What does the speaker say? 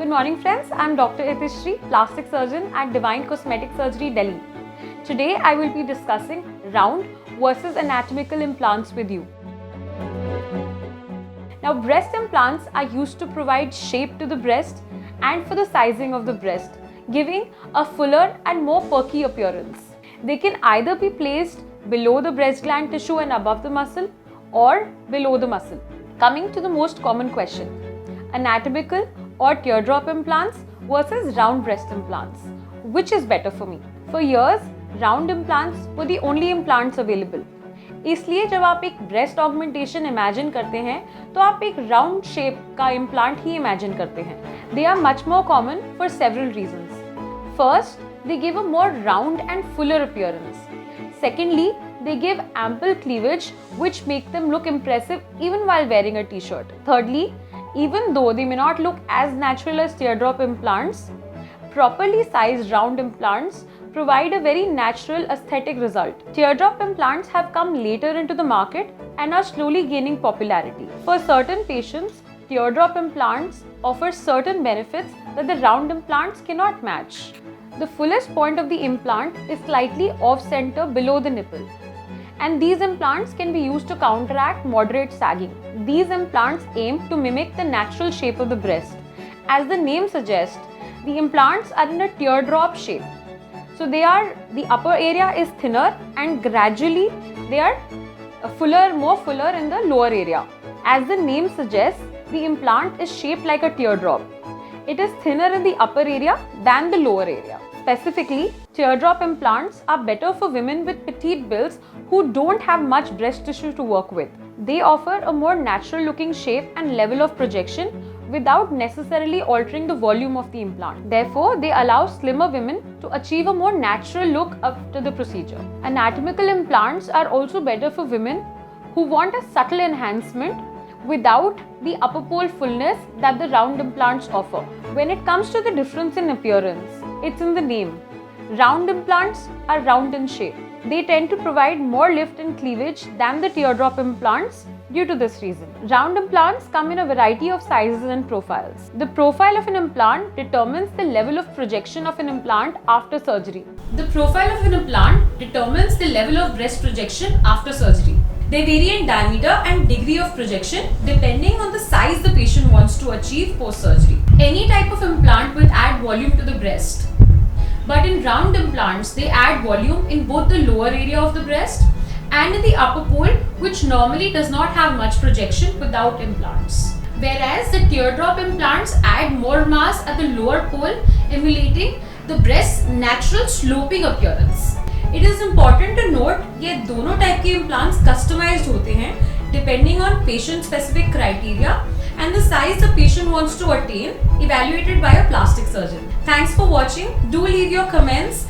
Good morning friends, I am Dr. Itishri, plastic surgeon at Divine Cosmetic Surgery, Delhi. Today I will be discussing round versus anatomical implants with you. Now breast implants are used to provide shape to the breast and for the sizing of the breast, giving a fuller and more perky appearance. They can either be placed below the breast gland tissue and above the muscle or below the muscle. Coming to the most common question, anatomical or teardrop implants versus round breast implants. Which is better for me? For years, round implants were the only implants available. इसलिए जब आप एक breast augmentation imagine करते हैं तो आप एक round shape का implant ही imagine करते हैं. They are much more common for several reasons. First, they give a more round and fuller appearance. Secondly, they give ample cleavage which make them look impressive even while wearing a t-shirt. Thirdly, even though they may not look as natural as teardrop implants, properly sized round implants provide a very natural aesthetic result. Teardrop implants have come later into the market and are slowly gaining popularity. For certain patients, teardrop implants offer certain benefits that the round implants cannot match. The fullest point of the implant is slightly off-center below the nipple, and these implants can be used to counteract moderate sagging. These implants aim to mimic the natural shape of the breast. As the name suggests, the implants are in a teardrop shape. So the upper area is thinner and gradually they are more fuller in the lower area. As the name suggests, the implant is shaped like a teardrop. It is thinner in the upper area than the lower area. Specifically, teardrop implants are better for women with petite builds who don't have much breast tissue to work with. They offer a more natural looking shape and level of projection without necessarily altering the volume of the implant. Therefore, they allow slimmer women to achieve a more natural look after the procedure. Anatomical implants are also better for women who want a subtle enhancement without the upper pole fullness that the round implants offer. When it comes to the difference in appearance, it's in the name. Round implants are round in shape. They tend to provide more lift and cleavage than the teardrop implants due to this reason. Round implants come in a variety of sizes and profiles. The profile of an implant determines the level of projection of an implant after surgery. The profile of an implant determines the level of breast projection after surgery. They vary in diameter and degree of projection depending on the size the patient wants to achieve post-surgery. Any type of implant will add volume to the breast. But in round implants, they add volume in both the lower area of the breast and in the upper pole, which normally does not have much projection without implants. Whereas the teardrop implants add more mass at the lower pole, emulating the breast's natural sloping appearance. It is important to note ये दोनों type के implants customized होते हैं depending on patient specific criteria and the size the patient wants to attain, evaluated by a plastic surgeon. Thanks for watching. Do leave your comments.